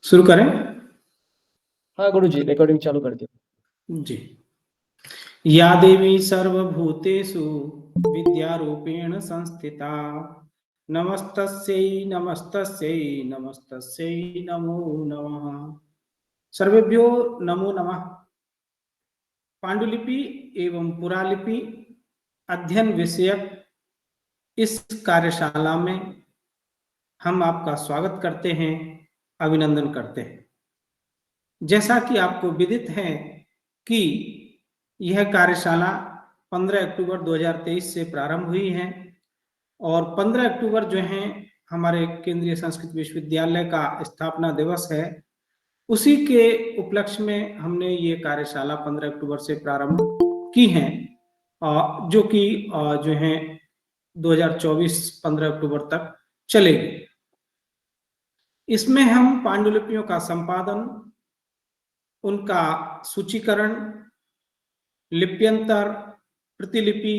शुरू करें। हाँ गुरुजी, रिकॉर्डिंग चालू कर दी जी। या देवी सर्वभूतेषु विद्यारूपेण संस्थिता नमस्तस्यै नमस्तस्यै नमस्तस्यै नमो नमः। सर्वेभ्यो नमो नमः। पांडुलिपि एवं पुरालिपि अध्ययन विषयक इस कार्यशाला में हम आपका स्वागत करते हैं, अभिनंदन करते हैं। जैसा कि आपको विदित है कि यह कार्यशाला 15 अक्टूबर 2023 से प्रारंभ हुई है और 15 अक्टूबर जो है हमारे केंद्रीय संस्कृत विश्वविद्यालय का स्थापना दिवस है। उसी के उपलक्ष्य में हमने ये कार्यशाला 15 अक्टूबर से प्रारंभ की है, जो कि जो है 2024 15 अक्टूबर तक चलेगी। इसमें हम पांडुलिपियों का संपादन, उनका सूचीकरण, लिप्यंतर, प्रतिलिपि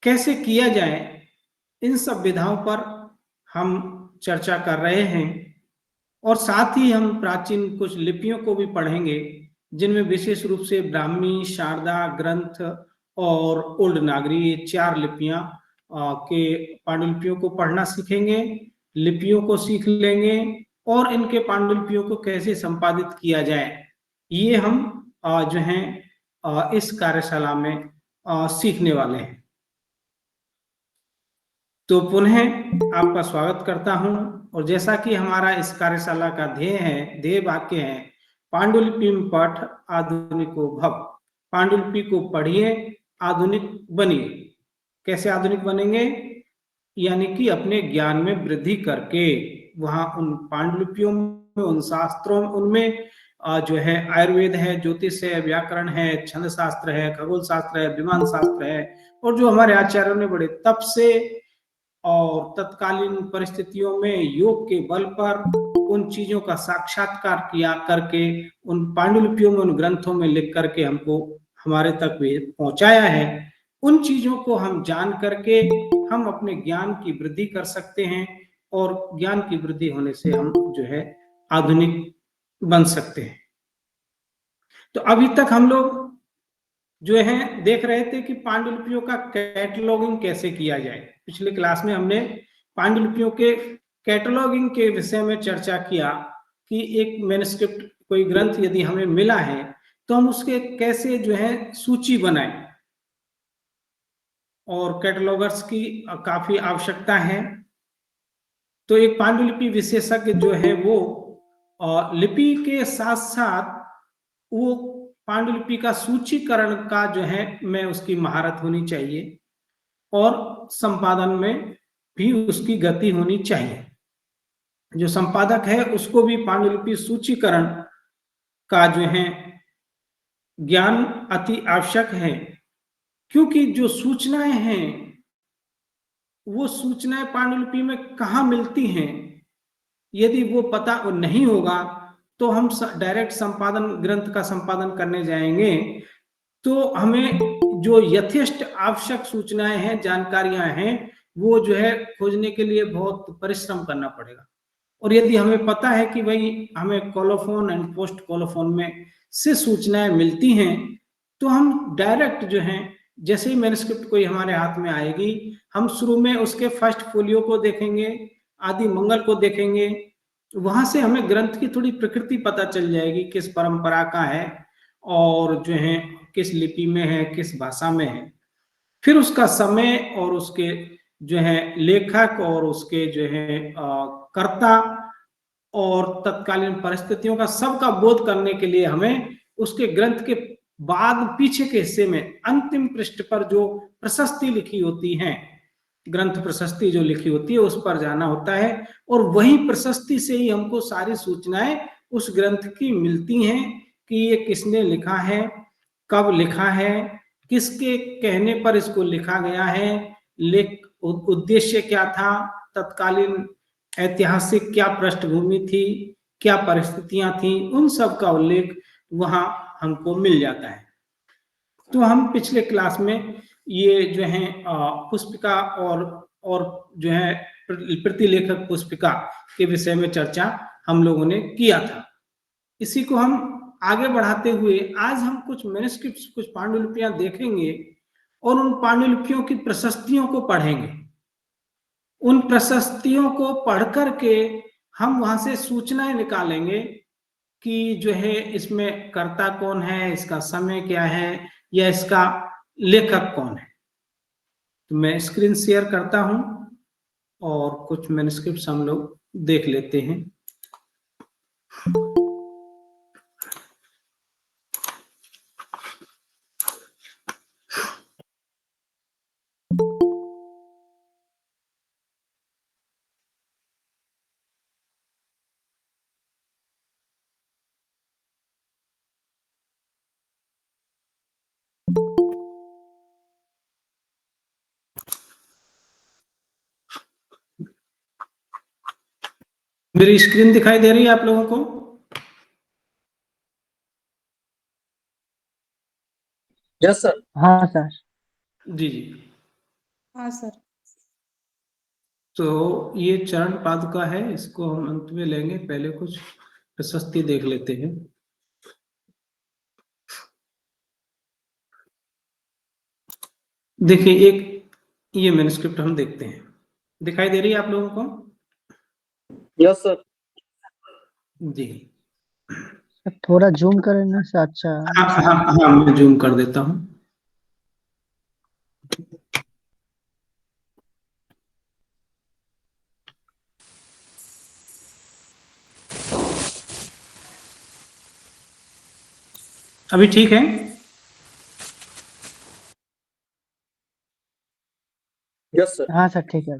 कैसे किया जाए, इन सब विधाओं पर हम चर्चा कर रहे हैं और साथ ही हम प्राचीन कुछ लिपियों को भी पढ़ेंगे, जिनमें विशेष रूप से ब्राह्मी, शारदा, ग्रंथ और ओल्ड नागरी, ये 4 लिपियां के पांडुलिपियों को पढ़ना सीखेंगे, लिपियों को सीख लेंगे और इनके पांडुलिपियों को कैसे संपादित किया जाए, ये हम जो है इस कार्यशाला में सीखने वाले हैं। तो पुनः आपका स्वागत करता हूं और जैसा कि हमारा इस कार्यशाला का ध्येय वाक्य है, पांडुलिपिम पठ आधुनिको भव। पांडुलिपि को पढ़िए, आधुनिक बनिए। कैसे आधुनिक बनेंगे? यानी कि अपने ज्ञान में वृद्धि करके, वहां उन पांडुलिपियों में, उन शास्त्रों में, उनमें जो है आयुर्वेद है, ज्योतिष है, व्याकरण है, छंद शास्त्र है, खगोल शास्त्र है, विमान शास्त्र है, और जो हमारे आचार्यों ने बड़े तप से और तत्कालीन परिस्थितियों में योग के बल पर उन चीजों का साक्षात्कार किया करके उन पांडुलिपियों में, उन ग्रंथों में लिख करके हमको हमारे तक भी पहुंचाया है। उन चीजों को हम जान करके हम अपने ज्ञान की वृद्धि कर सकते हैं और ज्ञान की वृद्धि होने से हम जो है आधुनिक बन सकते हैं। तो अभी तक हम लोग जो है देख रहे थे कि पांडुलिपियों का कैटलॉगिंग कैसे किया जाए। पिछले क्लास में हमने पांडुलिपियों के कैटलॉगिंग के विषय में चर्चा किया कि एक मैन्युस्क्रिप्ट, कोई ग्रंथ यदि हमें मिला है तो हम उसके कैसे जो है सूची बनाएं, और कैटलॉगर्स की काफी आवश्यकता है। तो एक पांडुलिपि विशेषज्ञ जो है वो लिपि के साथ साथ वो पांडुलिपि का सूचीकरण का जो है में उसकी महारत होनी चाहिए और संपादन में भी उसकी गति होनी चाहिए। जो संपादक है उसको भी पांडुलिपि सूचीकरण का जो है ज्ञान अति आवश्यक है, क्योंकि जो सूचनाएं हैं वो सूचनाएं पांडुलिपि में कहाँ मिलती हैं, यदि वो पता नहीं होगा तो हम डायरेक्ट संपादन, ग्रंथ का संपादन करने जाएंगे तो हमें जो यथेष्ट आवश्यक सूचनाएं हैं, जानकारियां हैं, वो जो है खोजने के लिए बहुत परिश्रम करना पड़ेगा। और यदि हमें पता है कि भाई हमें कोलोफोन एंड पोस्ट कोलोफोन में से सूचनाएं मिलती हैं, तो हम डायरेक्ट जो है, जैसे ही मैन्युस्क्रिप्ट कोई हमारे हाथ में आएगी, हम शुरू में उसके फर्स्ट फोलियो को देखेंगे, आदि मंगल को देखेंगे। वहां से हमें ग्रंथ की थोड़ी प्रकृति पता चल जाएगी, किस परंपरा का है और जो है किस लिपि में है, किस भाषा में है। फिर उसका समय और उसके जो है लेखक और उसके जो है कर्ता और तत्कालीन परिस्थितियों का सबका बोध करने के लिए हमें उसके ग्रंथ के बाद पीछे के हिस्से में अंतिम पृष्ठ पर जो प्रशस्ति लिखी होती है, ग्रंथ प्रशस्ति जो लिखी होती है, उस पर जाना होता है और वही प्रशस्ति से ही हमको सारी सूचनाएं उस ग्रंथ की मिलती हैं कि ये किसने लिखा है, कब लिखा है, किसके कहने पर इसको लिखा गया है, उद्देश्य क्या था, तत्कालीन ऐतिहासिक क्या पृष्ठभूमि थी, क्या परिस्थितियां थी, उन सब का उल्लेख वहां हमको मिल जाता है। तो हम पिछले क्लास में ये जो है पुस्तिका और जो है प्रतिलेखक पुस्तिका के विषय में चर्चा हम लोगों ने किया था। इसी को हम आगे बढ़ाते हुए आज हम कुछ मैन्युस्क्रिप्ट्स, कुछ पांडुलिपियां देखेंगे और उन पांडुलिपियों की प्रशस्तियों को पढ़ेंगे। उन प्रशस्तियों को पढ़ करके हम वहां से सूचनाएं निकालेंगे कि जो है इसमें कर्ता कौन है, इसका समय क्या है, या इसका लेखक कौन है। तो मैं स्क्रीन शेयर करता हूं और कुछ मैन्युस्क्रिप्ट्स हम लोग देख लेते हैं। मेरी स्क्रीन दिखाई दे रही है आप लोगों को? Yes sir. हाँ सर। जी जी। हाँ सर। तो ये चरण पादुका है, इसको हम अंत में लेंगे, पहले कुछ प्रशस्ति देख लेते हैं। देखिए, एक ये मैन्युस्क्रिप्ट हम देखते हैं, दिखाई दे रही है आप लोगों को? Yes sir. जी थोड़ा जूम करने से अच्छा। हाँ हाँ हाँ, मैं जूम कर देता हूँ। अभी ठीक है? Yes sir. हाँ सर ठीक है।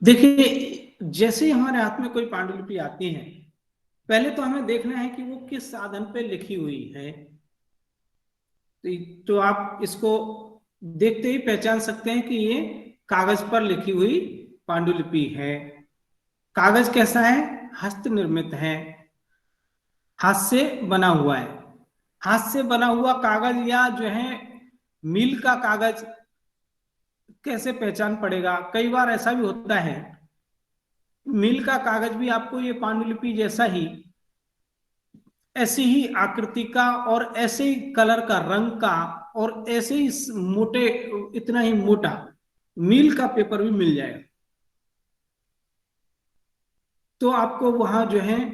देखिए, जैसे ही हमारे हाथ में कोई पांडुलिपि आती है, पहले तो हमें देखना है कि वो किस साधन पे लिखी हुई है। तो आप इसको देखते ही पहचान सकते हैं कि ये कागज पर लिखी हुई पांडुलिपि है। कागज कैसा है? हस्त निर्मित है, हाथ से बना हुआ है। हाथ से बना हुआ कागज या जो है मील का कागज कैसे पहचान पड़ेगा? कई बार ऐसा भी होता है, मील का कागज भी आपको ये पांडुलिपि जैसा ही, ऐसी ही आकृति का और ऐसे ही कलर का, रंग का, और ऐसे ही मोटे, इतना ही मोटा मील का पेपर भी मिल जाएगा। तो आपको वहां जो है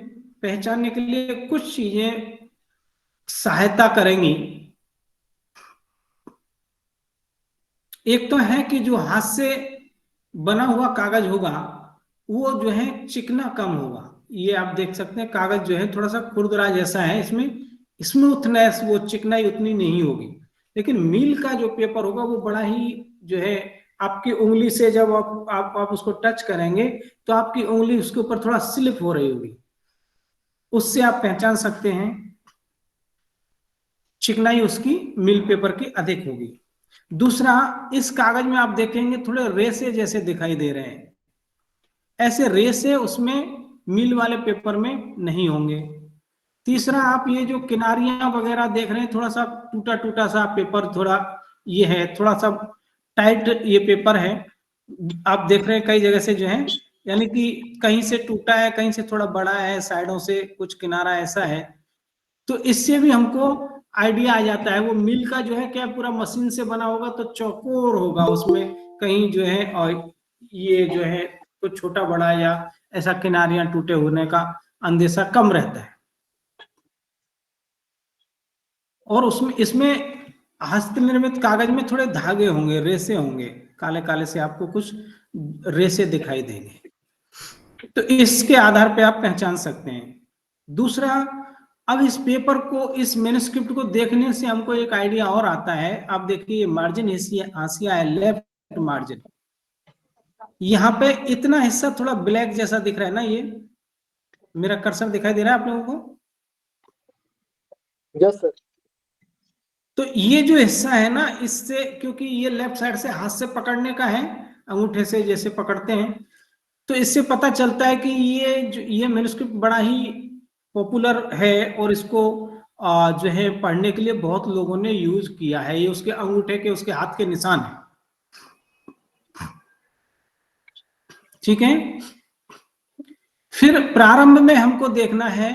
पहचानने के लिए कुछ चीजें सहायता करेंगी। एक तो है कि जो हाथ से बना हुआ कागज होगा वो जो है चिकना कम होगा। ये आप देख सकते हैं, कागज जो है थोड़ा सा खुरदरा जैसा है, इसमें स्मूथनेस, वो चिकनाई उतनी नहीं होगी। लेकिन मील का जो पेपर होगा वो बड़ा ही जो है, आपकी उंगली से जब आप उसको टच करेंगे तो आपकी उंगली उसके ऊपर थोड़ा स्लिप हो रही होगी, उससे आप पहचान सकते हैं चिकनाई उसकी मील पेपर की अधिक होगी। दूसरा, इस कागज में आप देखेंगे थोड़े रेसे जैसे दिखाई दे रहे हैं, ऐसे रेसे उसमें मील वाले पेपर में नहीं होंगे। तीसरा, आप ये जो किनारियां वगैरह देख रहे हैं, थोड़ा सा टूटा टूटा सा पेपर, थोड़ा ये है, थोड़ा सा टाइट ये पेपर है। आप देख रहे हैं कई जगह से जो है, यानी कि कहीं से टूटा है, कहीं से थोड़ा बड़ा है, साइडों से कुछ किनारा ऐसा है। तो इससे भी हमको आइडिया आ जाता है। वो मिल का जो है क्या पूरा मशीन से बना होगा तो चौकोर होगा, उसमें कहीं जो है और ये जो है कुछ छोटा बड़ा या ऐसा किनारियां टूटे होने का अंदेशा कम रहता है। और उसमें इसमें हस्त निर्मित कागज में थोड़े धागे होंगे, रेसे होंगे, काले काले से आपको कुछ रेसे दिखाई देंगे। तो इसके आधार पे आप पहचान सकते हैं। दूसरा, अब इस पेपर को, इस मैन्युस्क्रिप्ट को देखने से हमको एक आइडिया और आता है। आप देखिए, ये मार्जिन हाशिया है, लेफ्ट मार्जिन, यहाँ पे इतना हिस्सा थोड़ा ब्लैक जैसा दिख रहा है ना, ये मेरा कर्सर दिखाई दे रहा है आप लोगों को? Yes sir. तो ये जो हिस्सा है ना, इससे, क्योंकि ये लेफ्ट साइड से हाथ से पकड़ने का है, अंगूठे से जैसे पकड़ते हैं, तो इससे पता चलता है कि ये मैन्युस्क्रिप्ट बड़ा ही पॉपुलर है और इसको जो है पढ़ने के लिए बहुत लोगों ने यूज किया है। ये उसके अंगूठे के, उसके हाथ के निशान है। ठीक है, फिर प्रारंभ में हमको देखना है,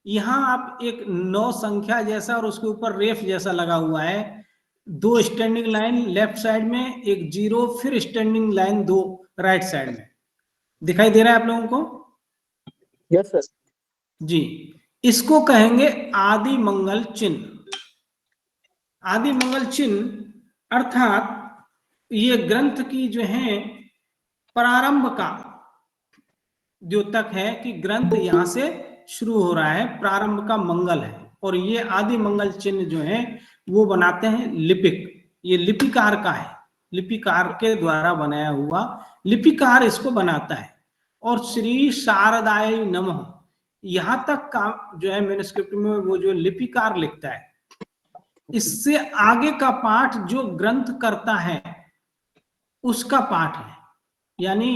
यहां आप एक 9 संख्या जैसा और उसके ऊपर रेफ जैसा लगा हुआ है, 2 स्टैंडिंग लाइन लेफ्ट साइड में, एक 0, फिर स्टैंडिंग लाइन 2 राइट साइड में। दिखाई दे रहा है आप लोगों को? Yes sir. जी, इसको कहेंगे आदि मंगल चिन्ह। आदि मंगल चिन्ह अर्थात ये ग्रंथ की जो है प्रारंभ का द्योतक है कि ग्रंथ यहां से शुरू हो रहा है, प्रारंभ का मंगल है। और ये आदि मंगल चिन्ह जो है वो बनाते हैं लिपिक। ये लिपिकार का है, लिपिकार के द्वारा बनाया हुआ, लिपिकार इसको बनाता है। और श्री शारदाय नमः यहां तक का जो है मैन्युस्क्रिप्ट में वो जो लिपिकार लिखता है, इससे आगे का पाठ जो ग्रंथ करता है उसका पाठ है। यानी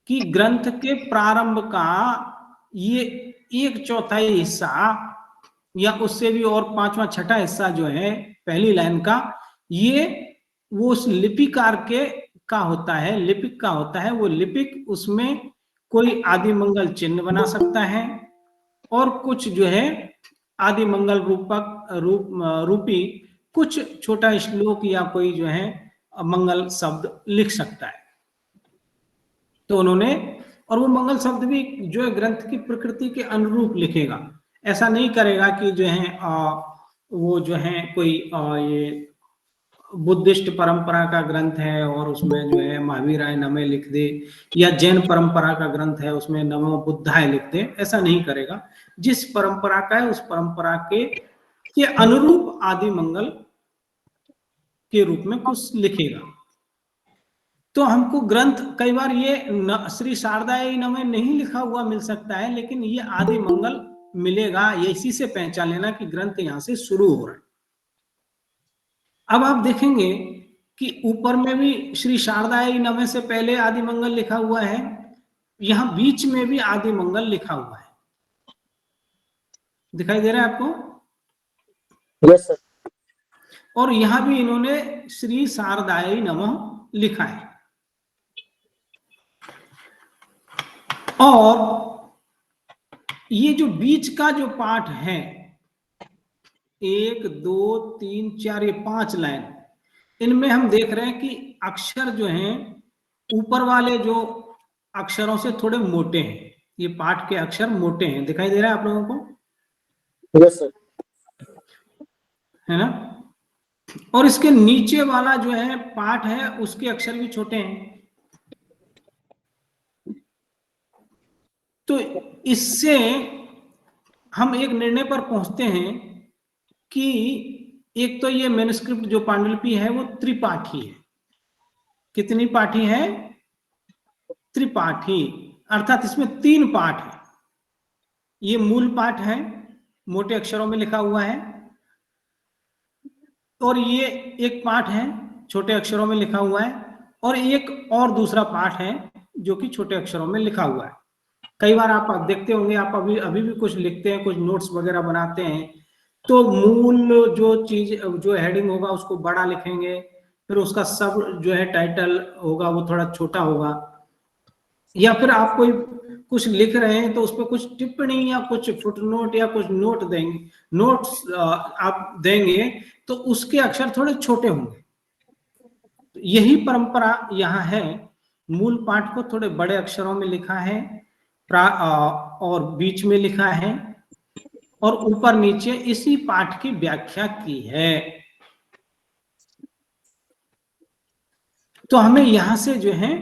कि ग्रंथ के प्रारंभ का ये 1/4 हिस्सा या उससे भी और 5वां 6ठा हिस्सा जो है पहली लाइन का, ये वो उस लिपिकार के का होता है, लिपिक का होता है। वो लिपिक उसमें कोई आदि मंगल चिन्ह बना सकता है और कुछ जो है आदि मंगल रूपी कुछ छोटा श्लोक या कोई जो है मंगल शब्द लिख सकता है। तो उन्होंने, और वो मंगल शब्द भी जो है ग्रंथ की प्रकृति के अनुरूप लिखेगा। ऐसा नहीं करेगा कि जो है वो जो है कोई ये बुद्धिस्ट परंपरा का ग्रंथ है और उसमें जो है महावीराय नमः लिख दे, या जैन परंपरा का ग्रंथ है उसमें नमो बुद्धाय लिख दे। ऐसा नहीं करेगा। जिस परंपरा का है उस परंपरा के अनुरूप आदि मंगल के रूप में कुछ लिखेगा। तो हमको ग्रंथ कई बार ये श्री शारदाय नमः नहीं लिखा हुआ मिल सकता है, लेकिन ये आदि मंगल मिलेगा। ये इसी से पहचान लेना कि ग्रंथ यहां से शुरू हो रहा है। अब आप देखेंगे कि ऊपर में भी श्री शारदाय नमः से पहले आदि मंगल लिखा हुआ है, यहां बीच में भी आदि मंगल लिखा हुआ है। दिखाई दे रहा है आपको? Yes sir. और यहां भी इन्होंने श्री शारदाय नमः लिखा है। और ये जो बीच का जो पाठ है, 1 2 3 4 ये 5 लाइन, इनमें हम देख रहे हैं कि अक्षर जो हैं ऊपर वाले जो अक्षरों से थोड़े मोटे हैं। ये पाठ के अक्षर मोटे हैं। दिखाई दे रहा है आप लोगों को? Yes sir. है ना? और इसके नीचे वाला जो है पाठ है उसके अक्षर भी छोटे हैं। तो इससे हम एक निर्णय पर पहुंचते हैं कि एक तो ये मैन्युस्क्रिप्ट जो पांडुलिपि है वो त्रिपाठी है। कितनी पाठी है? त्रिपाठी, अर्थात इसमें 3 पाठ है। ये मूल पाठ है, मोटे अक्षरों में लिखा हुआ है, और ये एक पाठ है छोटे अक्षरों में लिखा हुआ है, और एक और दूसरा पाठ है जो कि छोटे अक्षरों में लिखा हुआ है। कई बार आप देखते होंगे, आप अभी भी कुछ लिखते हैं, कुछ नोट्स वगैरह बनाते हैं, तो मूल जो चीज जो हेडिंग होगा उसको बड़ा लिखेंगे, फिर उसका सब जो है टाइटल होगा वो थोड़ा छोटा होगा। या फिर आप कोई कुछ लिख रहे हैं तो उस पर कुछ टिप्पणी या कुछ फुटनोट या कुछ नोट देंगे, नोट्स आप देंगे तो उसके अक्षर थोड़े छोटे होंगे। यही परंपरा यहाँ है। मूल पाठ को थोड़े बड़े अक्षरों में लिखा है और बीच में लिखा है, और ऊपर नीचे इसी पाठ की व्याख्या की है। तो हमें यहां से जो है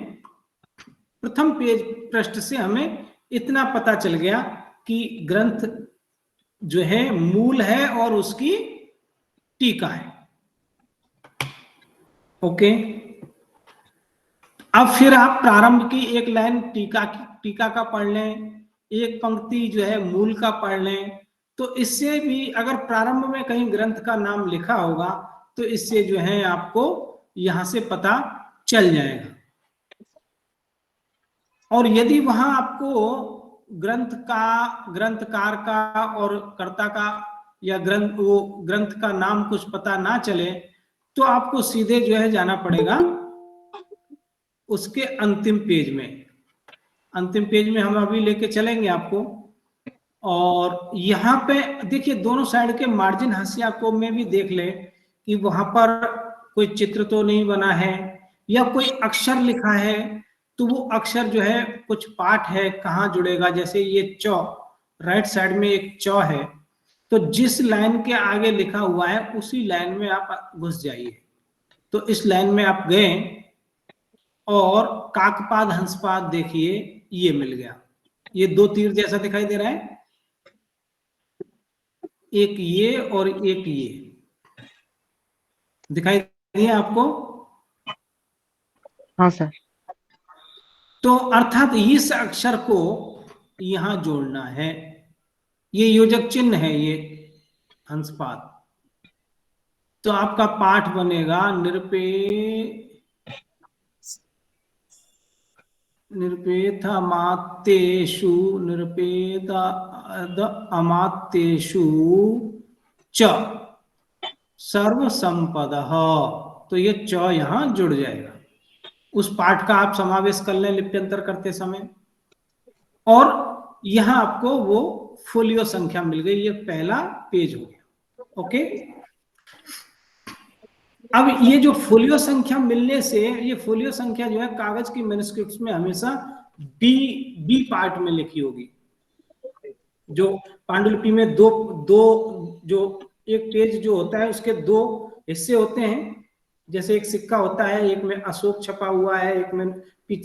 प्रथम पेज पृष्ठ से हमें इतना पता चल गया कि ग्रंथ जो है मूल है और उसकी टीका है। ओके, अब फिर आप प्रारंभ की एक लाइन टीका का पढ़ लें, एक पंक्ति जो है मूल का पढ़ लें। तो इससे भी अगर प्रारंभ में कहीं ग्रंथ का नाम लिखा होगा तो इससे जो है आपको यहां से पता चल जाएगा। और यदि वहां आपको ग्रंथकार का और कर्ता का या ग्रंथ का नाम कुछ पता ना चले, तो आपको सीधे जो है जाना पड़ेगा उसके अंतिम पेज में। अंतिम पेज में हम अभी लेके चलेंगे आपको। और यहाँ पे देखिए दोनों साइड के मार्जिन हाशिया को में भी देख ले कि वहां पर कोई चित्र तो नहीं बना है या कोई अक्षर लिखा है, तो वो अक्षर जो है कुछ पाठ है कहाँ जुड़ेगा। जैसे ये चौ, राइट साइड में एक चौ है, तो जिस लाइन के आगे लिखा हुआ है उसी लाइन में आप घुस जाइए। तो इस लाइन में आप गए और काकपाद हंसपाद देखिए ये मिल गया, ये दो तीर जैसा दिखाई दे रहा है, एक ये और एक ये दिखाई दिया आपको। हाँ सर। तो अर्थात इस अक्षर को यहां जोड़ना है, ये योजक चिन्ह है ये हंसपाद। तो आपका पाठ बनेगा निरपेथ अमात्येषु च सर्व संपदः। तो ये च यहां जुड़ जाएगा। उस पाठ का आप समावेश कर लें लिप्यंतर करते समय। और यहां आपको वो फोलियो संख्या मिल गई, ये पहला पेज हो गया। ओके, अब ये जो फोलियो संख्या मिलने से, ये फोलियो संख्या जो है कागज की मैन्युस्क्रिप्ट्स में हमेशा बी पार्ट में लिखी होगी। जो पांडुलिपि में दो जो एक पेज जो होता है उसके दो हिस्से होते हैं। जैसे एक सिक्का होता है, एक में अशोक छपा हुआ है, एक में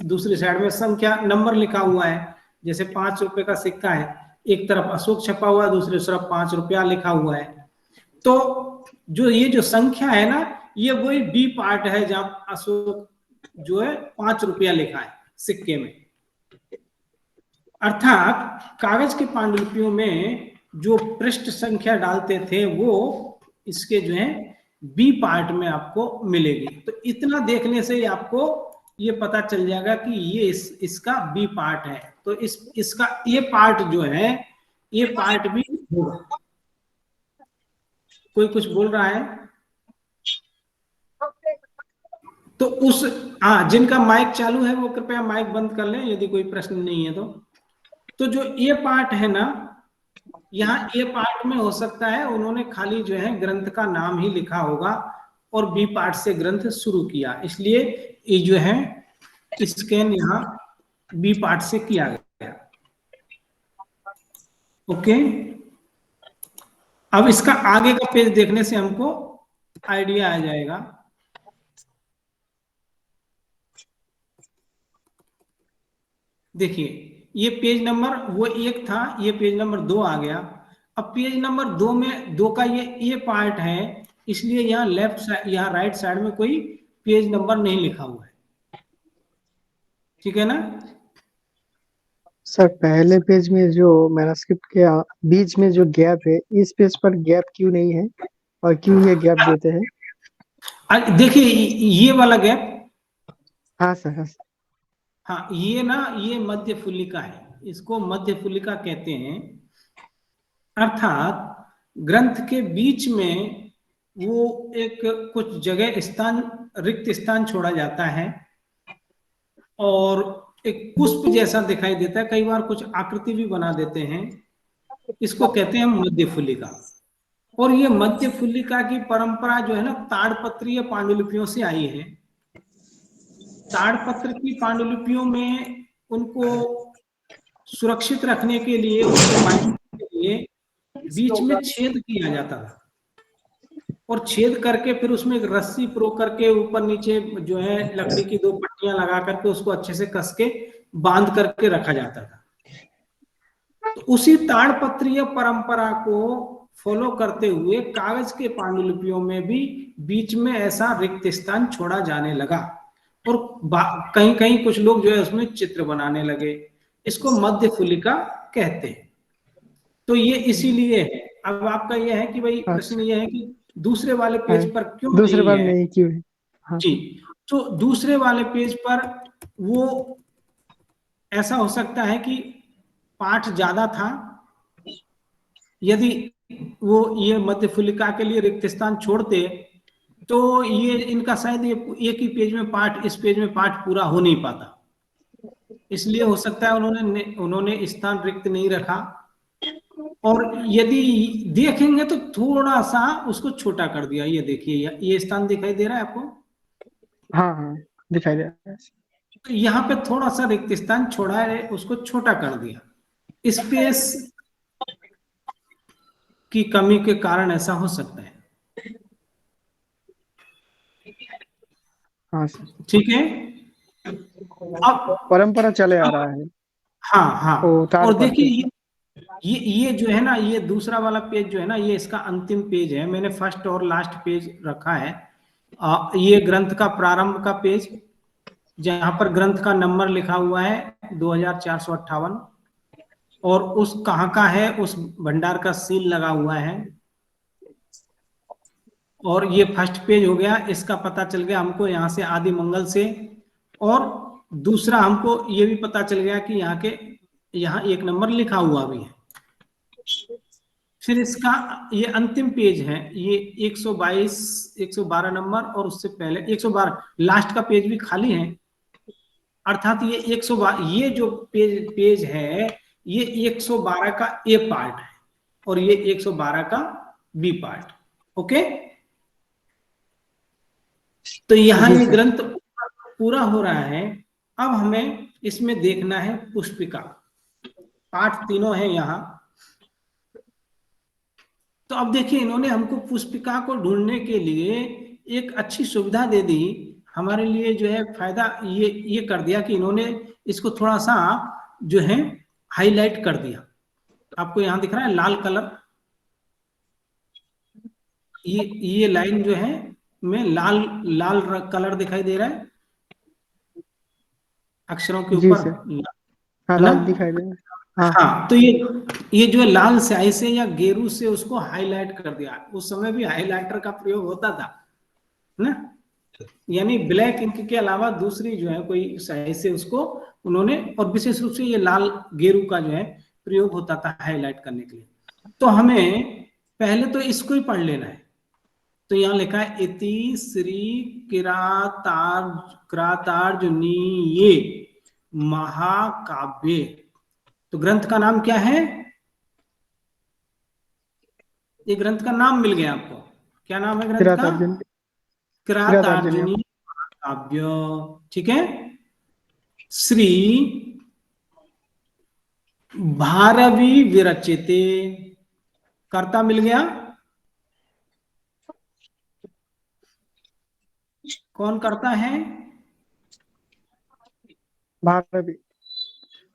दूसरी साइड में संख्या नंबर लिखा हुआ है। जैसे 5 रुपए का सिक्का है, एक तरफ अशोक छपा हुआ है, दूसरी तरफ 5 रुपया लिखा हुआ है। तो जो ये जो संख्या है ना, ये वही बी पार्ट है जहां अशोक जो है 5 रुपया लिखा है सिक्के में। अर्थात कागज की पांडुलिपियों में जो पृष्ठ संख्या डालते थे वो इसके जो है बी पार्ट में आपको मिलेगी। तो इतना देखने से ही आपको ये पता चल जाएगा कि ये इसका बी पार्ट है। तो इसका ये पार्ट जो है, ये पार्ट भी होगा। कोई कुछ बोल रहा है तो उस जिनका माइक चालू है वो कृपया माइक बंद कर लें यदि कोई प्रश्न नहीं है तो जो ये पार्ट है ना, यहाँ ए पार्ट में हो सकता है उन्होंने खाली जो है ग्रंथ का नाम ही लिखा होगा और बी पार्ट से ग्रंथ शुरू किया, इसलिए ये जो है स्कैन यहाँ बी पार्ट से किया गया। ओके, अब इसका आगे का पेज देखने से हमको आइडिया आ जाएगा। देखिए ये पेज नंबर वो 1 था, ये पेज नंबर 2 आ गया। अब पेज नंबर 2 में 2 का ये पार्ट है, इसलिए यहाँ लेफ्ट साइड, यहाँ राइट साइड में कोई पेज नंबर नहीं लिखा हुआ है। ठीक है ना सर पहले पेज में जो मैनस्क्रिप्ट के बीच में जो गैप है, इस पेज पर गैप क्यों नहीं है और क्यों ये गैप देते हैं? देखिए ये वाला गैप, हाँ सर, हाँ सर। हाँ ये ना, ये मध्य फुल्लिका है, इसको मध्य फुल्लिका कहते हैं। अर्थात ग्रंथ के बीच में वो एक कुछ जगह स्थान, रिक्त स्थान छोड़ा जाता है और एक पुष्प जैसा दिखाई देता है, कई बार कुछ आकृति भी बना देते हैं, इसको कहते हैं मध्य फुल्लिका। और ये मध्य फुल्लिका की परंपरा जो है ना ताड़पत्रीय पांडुलिपियों से आई है। ताड़पत्र की पांडुलिपियों में उनको सुरक्षित रखने के लिए, बीच में छेद किया जाता था और छेद करके फिर उसमें एक रस्सी प्रो करके ऊपर नीचे जो है लकड़ी की 2 पट्टियां लगा करके उसको अच्छे से कस के बांध करके रखा जाता था। तो उसी ताड़पत्रीय परंपरा को फॉलो करते हुए कागज के पांडुलिपियों में भी बीच में ऐसा रिक्त स्थान छोड़ा जाने लगा और कहीं कहीं कुछ लोग जो है उसमें चित्र बनाने लगे। इसको मध्य फुल्लिका कहते हैं। तो ये इसीलिए है। अब आपका ये है कि भाई प्रश्न ये है कि दूसरे वाले पेज पर क्यों दूसरे नहीं बार है? नहीं क्यों है? हाँ। जी, तो दूसरे वाले पेज पर वो ऐसा हो सकता है कि पाठ ज्यादा था, यदि वो ये मध्यफुलिका के लिए रिक्त स्थान छोड़ते तो ये इनका शायद ये एक ही पेज में पाठ, इस पेज में पाठ पूरा हो नहीं पाता, इसलिए हो सकता है उन्होंने स्थान रिक्त नहीं रखा। और यदि देखेंगे तो थोड़ा सा उसको छोटा कर दिया, ये देखिए ये स्थान दिखाई दे रहा है आपको, हाँ हाँ दिखाई दे रहा है। तो यहाँ पे थोड़ा सा रिक्त स्थान छोड़ा है, उसको छोटा कर दिया, स्पेस की कमी के कारण ऐसा हो सकता है। हाँ सर, ठीक है, अब परंपरा चले आ रहा है। हाँ हाँ, ओ तार और पट्टी। देखिए ये जो है ना, ये दूसरा वाला पेज जो है ना, ये इसका अंतिम पेज है, मैंने फर्स्ट और लास्ट पेज रखा है। ये ग्रंथ का प्रारंभ का पेज, जहां पर ग्रंथ का नंबर लिखा हुआ है 2458, और उस कहाँ का है, उस भंडार का सील लगा हुआ है। और ये फर्स्ट पेज हो गया, इसका पता चल गया हमको यहाँ से आदि मंगल से, और दूसरा हमको ये भी पता चल गया कि यहाँ एक नंबर लिखा हुआ भी है। फिर इसका ये अंतिम पेज है, ये 122 112 नंबर, और उससे पहले 112 लास्ट का पेज भी खाली है, अर्थात ये 112 ये जो पेज है ये 112 का ए पार्ट है और ये 112 का बी पार्ट। ओके, तो यहाँ जी ये सर। ग्रंथ पूरा हो रहा है। अब हमें इसमें देखना है पुष्पिका, पाठ तीनों है यहाँ। तो अब देखिए इन्होंने हमको पुष्पिका को ढूंढने के लिए एक अच्छी सुविधा दे दी, हमारे लिए जो है फायदा ये कर दिया कि इन्होंने इसको थोड़ा सा जो है हाईलाइट कर दिया। आपको यहाँ दिख रहा है लाल कलर, ये लाइन जो है में लाल लाल कलर दिखाई दे रहा है अक्षरों के जी ऊपर, सर, हाँ है ना? लाल दिखाई दे रहा है। हाँ हाँ, तो ये जो है लाल स्याही से या गेरू से उसको हाईलाइट कर दिया। उस समय भी हाईलाइटर का प्रयोग होता था ना, यानी ब्लैक इंक के अलावा दूसरी जो है कोई स्याही से उसको उन्होंने, और विशेष रूप से ये लाल गेरू का जो है प्रयोग होता था हाईलाइट करने के लिए। तो हमें पहले तो इसको ही पढ़ लेना है। तो यहाँ लिखा है इति श्री किरातार्जुनीये महाकाव्य। तो ग्रंथ का नाम क्या है? ये ग्रंथ का नाम मिल गया आपको, क्या नाम है ग्रंथ का? किरातार्जुन। किरातार्जुनी काव्य। ठीक है, श्री भारवी विरचिते, कर्ता मिल गया, कौन करता है? भारवी।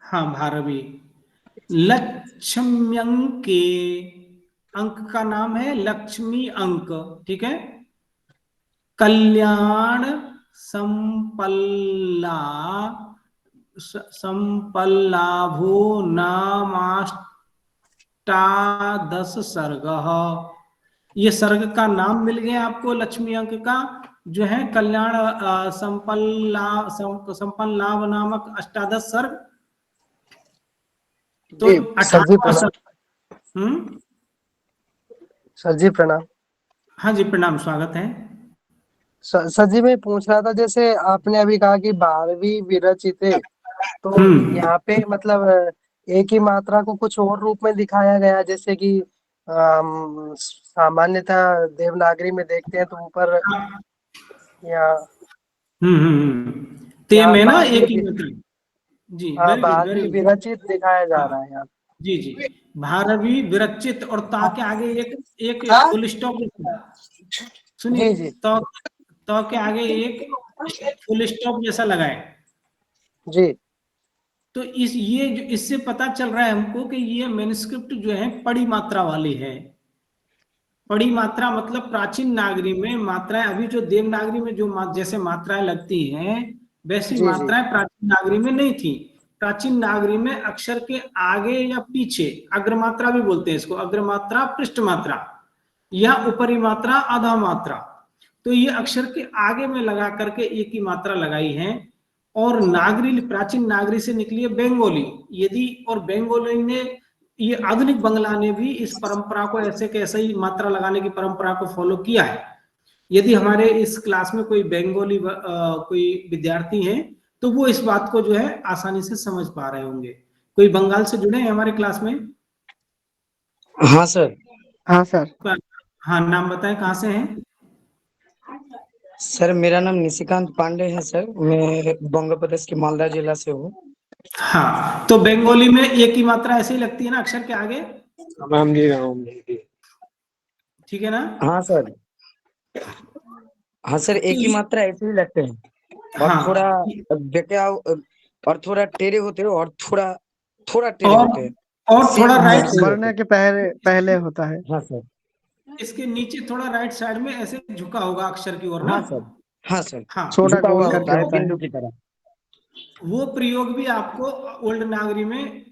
हाँ भारवी। लक्ष्म्यंके, अंक का नाम है लक्ष्मी अंक। ठीक है, कल्याण संपल्ला संपल्लाभो नामाष्टादश सर्ग। ये सर्ग का नाम मिल गया आपको लक्ष्मी अंक का, जो है कल्याण संपन्न लाभ नामक अष्टादश सर्ग। तो जी सर जी 18वां प्रणाम। सर्ग। सर जी प्रणाम। हाँ जी प्रणाम, स्वागत है। सर जी मैं पूछ रहा था, जैसे आपने अभी कहा कि 12वीं विरचिते, तो यहाँ पे मतलब एक ही मात्रा को कुछ और रूप में दिखाया गया, जैसे कि सामान्यतः देवनागरी में देखते हैं तो ऊपर या ते यहाँ में ना एक 12वीं ही मतलब, जी हाँ वेरी गुड वेरी 12वीं गुड। विरचित दिखाया जा हाँ रहा है यहाँ। जी जी, भारवी विरचित, और ता के आगे एक एक हाँ? फुल स्टॉप, सुनिए, जी जी तो के आगे एक फुल स्टॉप जैसा लगाए। जी तो ये जो इससे पता चल रहा है हमको कि ये मैन्युस्क्रिप्ट जो है पड़ी मात्रा वाली है। पड़ी मात्रा मतलब प्राचीन नागरी में मात्राएं, अभी जो देवनागरी में जो जैसे मात्राएं लगती हैं वैसी जी जी मात्राएं प्राचीन नागरी में नहीं थी। प्राचीन नागरी में अक्षर के आगे या पीछे, अग्रमात्रा भी बोलते हैं इसको, अग्रमात्रा, पृष्ठ मात्रा, या ऊपरी मात्रा, आधा मात्रा, तो ये अक्षर के आगे में लगा करके एक ही मात्रा लगाई है। और नागरी, प्राचीन नागरी से निकली है बंगाली। यदि और बंगाली ने, ये आधुनिक बंगला ने भी इस परंपरा को ऐसे कैसे ही मात्रा लगाने की परंपरा को फॉलो किया है। यदि हमारे इस क्लास में कोई बंगाली कोई विद्यार्थी हैं तो वो इस बात को जो है आसानी से समझ पा रहे होंगे। कोई बंगाल से जुड़े हैं हमारे क्लास में? हाँ सर। हाँ सर। हाँ, नाम बताएं, कहाँ से हैं? सर मेरा नाम निशिकांत पांडे है सर, मैं बंग प्रदेश के मालदा जिला से हूँ। हाँ, तो बंगाली में एक ही मात्रा ऐसे ही लगती है ना अक्षर के आगे, राम जी राम जी। ठीक है ना? हाँ सर, हाँ सर, एक ही मात्रा ऐसे ही लगते हैं और थोड़ा हाँ, बेक्या और थोड़ा टेढ़े होते हैं और थोड़ा थोड़ा टेढ़े होते हैं। और थोड़ा सेम राइट, ऐसे ही होते वर्ण हैं। के पहले होता है। हाँ सर। इसके नीचे थोड़ा राइट साइड में ऐसे झुका होगा अक्षर की ओर ना। हाँ सर। हाँ सर, हाँ, छोटा झुका हुआ गोल होता करके है होता है। बिंदु की तरह। वो प्रयोग भी आपको ओल्ड नागरी में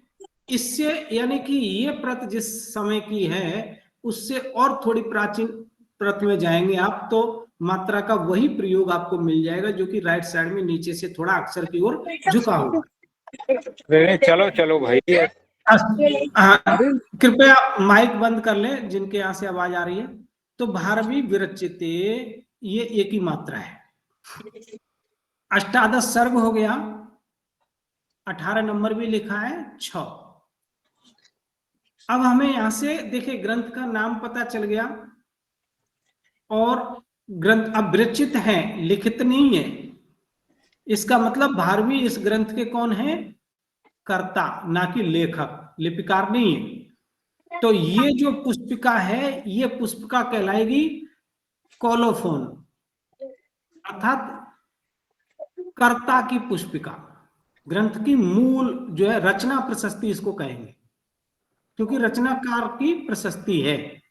इससे, यानी कि ये प्रत जिस समय की है उससे और थोड़ी प्राचीन प्रत में जाएंगे आप तो मात्रा का वही प्रयोग आपको मिल जाएगा, जो कि राइट साइड में नीचे से थोड़ा अक्षर की ओर झुका होगा। चलो चलो भाई। कृपया माइक बंद कर ले जिनके यहाँ से आवाज आ रही है। तो भारवी विरचिते ये एक ही मात्रा है। अष्टादश सर्ग हो गया, 18 नंबर भी लिखा है 6। अब हमें यहां से देखिए ग्रंथ का नाम पता चल गया और ग्रंथ अब विरचित है, लिखित नहीं है। इसका मतलब भारवी इस ग्रंथ के कौन है? कर्ता, ना कि लेखक, लिपिकार नहीं है। तो ये जो पुष्पिका है ये पुष्पिका कहलाएगी कोलोफोन, अर्थात कर्ता की पुष्पिका। ग्रंथ की मूल जो है रचना प्रशस्ति इसको कहेंगे, क्योंकि रचनाकार की प्रशस्ति है।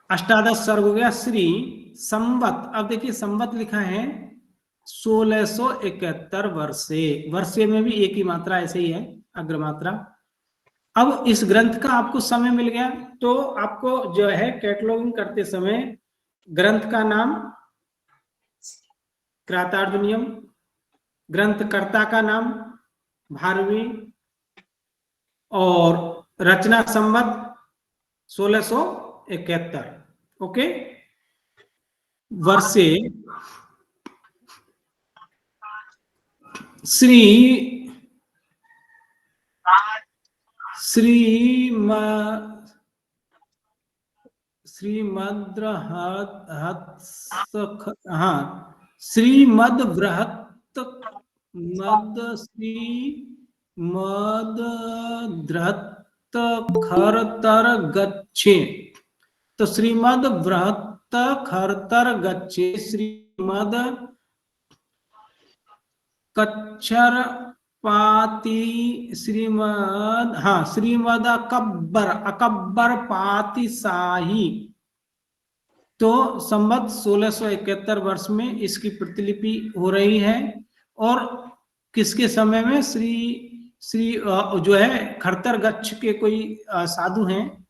अष्टादश सर्ग हो गया। श्री संवत, अब देखिए संवत लिखा है 1671 वर्षे, वर्षे में भी एक ही मात्रा ऐसे ही है, अग्रमात्रा। अब इस ग्रंथ का आपको समय मिल गया तो आपको जो है कैटलॉगिंग करते समय ग्रंथ का नाम क्रातार्जुनियम, ग्रंथकर्ता का नाम भारवी और रचना संवत 1671। ओके, वर्षे श्री श्रीमद हाँ, श्रीमद बृहत मद श्रीमद बृहत खरतर गच्छे। तो श्रीमद बृहत खरतर गच्छे, श्रीमद कच्छर पाती, श्रीमद, हाँ, श्रीमद अकब्बर, अकब्बर पाती शाही। तो संवत 1671 वर्ष में इसकी प्रतिलिपि हो रही है और किसके समय में? श्री जो है खरतर गच्छ के कोई साधु हैं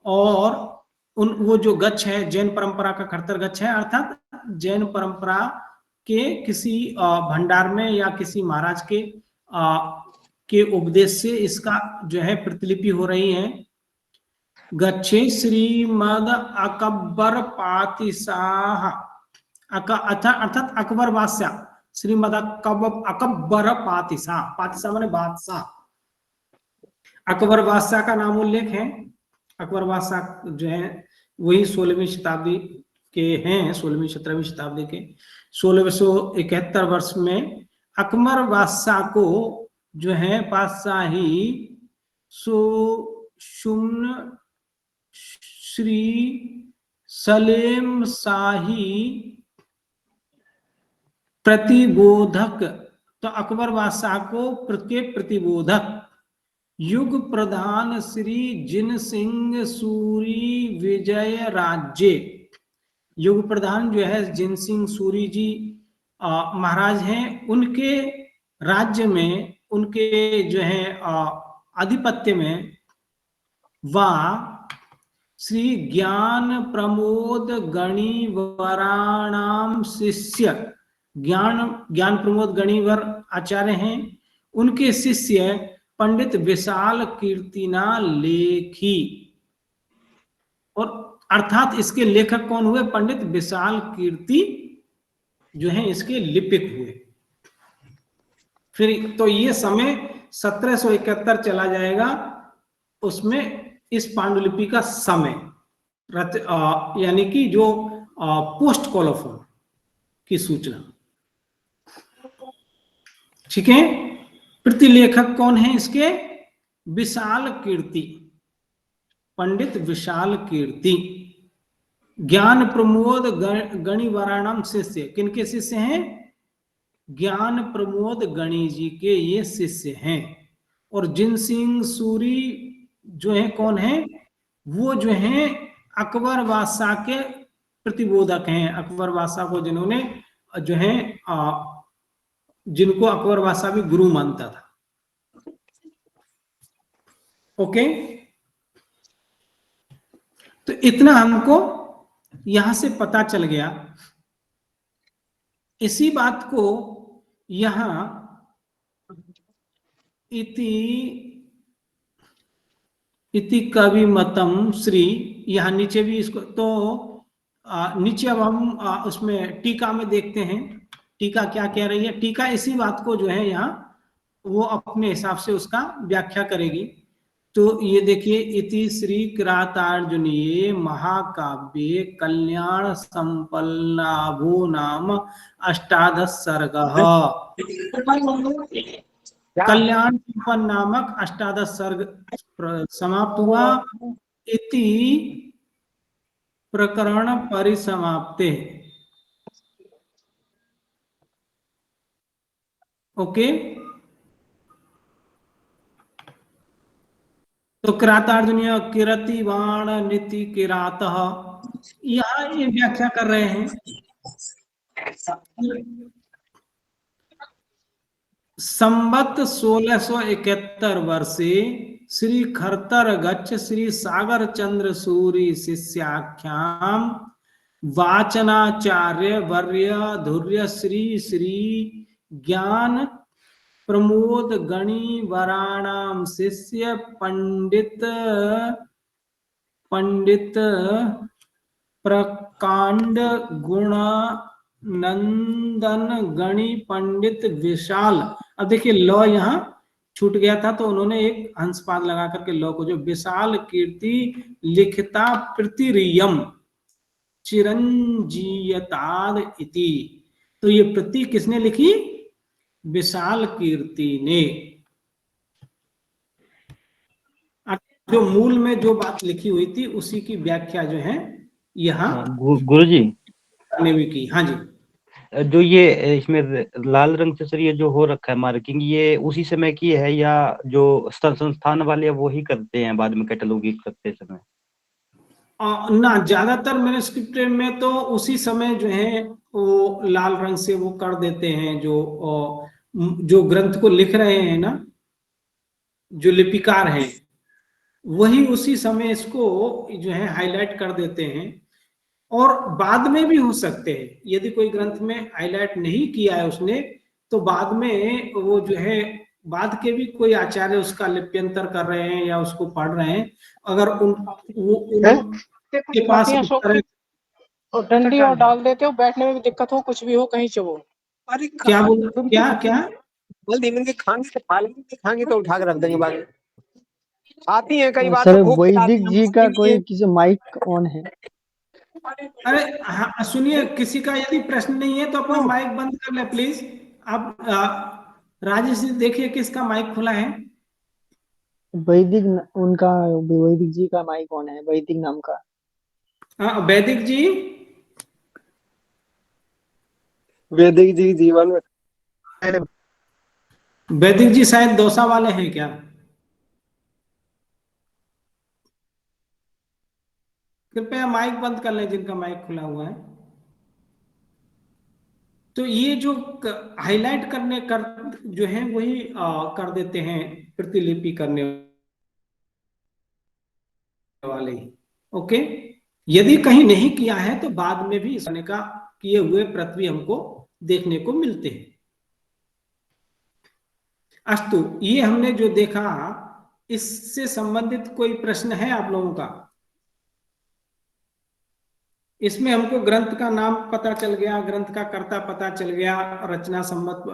और वो जो गच्छ है जैन परंपरा का खरतर गच्छ है, अर्थात जैन परंपरा के किसी भंडार में या किसी महाराज के उपदेश से इसका जो है प्रतिलिपि हो रही है। गच्छे श्रीमद अकबर पातिशाह, अर्थात अकबर बादशाह, श्रीमद अकबर पातिशाह, पातिशाह माने बादशाह, अकबर बादशाह का नाम उल्लेख है। अकबर बादशाह जो है वही 16वीं शताब्दी के हैं, 16वीं 17वीं शताब्दी के। 1671 वर्ष में अकबर बादशाह को जो है पातशाही सुम्न श्री सलेम शाही प्रतिबोधक, तो अकबर बादशाह को के प्रतिबोधक युग प्रधान श्री जिन सिंह सूरी विजय राज्य, युग प्रधान जो है जिन सिंह सूरी जी महाराज हैं, उनके राज्य में, उनके जो है आधिपत्य में वा श्री ज्ञान प्रमोद गणिवराणाम शिष्य, ज्ञान प्रमोद गणिवर आचार्य हैं, उनके शिष्य पंडित विशाल कीर्तिना लेखी। और अर्थात इसके लेखक कौन हुए? पंडित विशाल कीर्ति जो है इसके लिपिक हुए। फिर तो ये समय 1771 चला जाएगा, उसमें इस पांडुलिपि का समय यानी कि जो पोस्ट कॉलोफोन की सूचना। ठीक है, प्रतिलेखक कौन है इसके? विशाल कीर्ति, पंडित विशाल कीर्ति। ज्ञान प्रमोद गणिवराणाम शिष्य, किनके शिष्य हैं? ज्ञान प्रमोद गणी जी के ये शिष्य हैं। और जिन सिंह सूरी जो है कौन है? वो जो है अकबर बादशाह के प्रतिबोधक हैं। अकबर बादशाह को जिन्होंने जो है जिनको अकबर बादशाह भी गुरु मानता था। ओके, तो इतना हमको यहां से पता चल गया। इसी बात को यहां इति कवि मतम श्री, यहां नीचे भी इसको तो नीचे अब हम उसमें टीका में देखते हैं टीका क्या कह रही है। टीका इसी बात को जो है यहाँ वो अपने हिसाब से उसका व्याख्या करेगी। तो ये देखिए, इति श्री किरातार्जुनीय महाकाव्ये कल्याण संपन्नाभो नाम अष्टादश सर्गः। कल्याण संपन्न नामक अष्टादश सर्ग समाप्त हुआ। इति प्रकरण परिसमाप्ते। ओके, तो किरातार्जुनीय किरति बाण नीति किरातः, यहाँ ये व्याख्या कर रहे हैं। संवत 1671 वर्षे श्री खरतर गच्छ श्री सागर चंद्र सूरी शिष्याख्याम वाचनाचार्य वर्य धुर्य श्री श्री ज्ञान प्रमोद गणी वराणाम शिष्य पंडित प्रकांड गुण नंदन गणी पंडित विशाल। अब देखिए लॉ यहाँ छूट गया था, तो उन्होंने एक हंसपाद लगा करके लॉ को जो विशाल कीर्ति लिखता प्रतिरियम चिरंजीयताद इति। तो ये प्रति किसने लिखी? विशाल कीर्ति ने। जो मूल में जो बात लिखी हुई थी उसी की व्याख्या जो है यहाँ गुरुजी ने भी की। हाँ जी, जो ये इसमें लाल रंग से सर ये जो हो रखा है मार्किंग, ये उसी समय की है या जो संस्थान वाले वो ही करते हैं बाद में कैटलॉगिंग करते समय? ना, ज्यादातर मैन्युस्क्रिप्ट में तो उसी समय जो है वो लाल रंग से वो कर देते हैं। जो ग्रंथ को लिख रहे हैं ना, जो लिपिकार हैं, वही उसी समय इसको जो है हाईलाइट कर देते हैं। और बाद में भी हो सकते हैं, यदि कोई ग्रंथ में हाईलाइट नहीं किया है उसने, तो बाद में वो जो है बाद के भी कोई आचार्य उसका लिप्यंतर कर रहे हैं या उसको पढ़ रहे हैं, अगर उनके पास और डंडी और डाल देते हो, बैठने में भी दिक्कत हो, कुछ भी हो, कहीं चबो। अरे क्या बोल देंगे कि खाएंगे तो उठा के रख देंगे बाद में। आती है कई बार सर तो भूख वैदिक जी का कोई किसी माइक ऑन है? अरे हाँ, सुनिए, किसी का यदि प्रश्न नहीं है तो अपना माइक बंद कर ले प्लीज। आप राजेश जी देखिए किसका माइक खुला है। उनका वैदिक जी का माइक ऑन है, वैदिक नाम का। वैदिक जी, वैदिक जी जीवन में वैदिक जी शायद दौसा वाले हैं क्या? कृपया माइक बंद कर लें जिनका माइक खुला हुआ है। तो ये जो हाईलाइट करने कर जो है वही कर देते हैं प्रतिलिपि करने वाले। ओके, यदि कहीं नहीं किया है तो बाद में भी इसने का किए हुए पृथ्वी हमको देखने को मिलते हैं। अस्तु, ये हमने जो देखा, इससे संबंधित कोई प्रश्न है आप लोगों का? इसमें हमको ग्रंथ का नाम पता चल गया, ग्रंथ का कर्ता पता चल गया, रचना सम्मत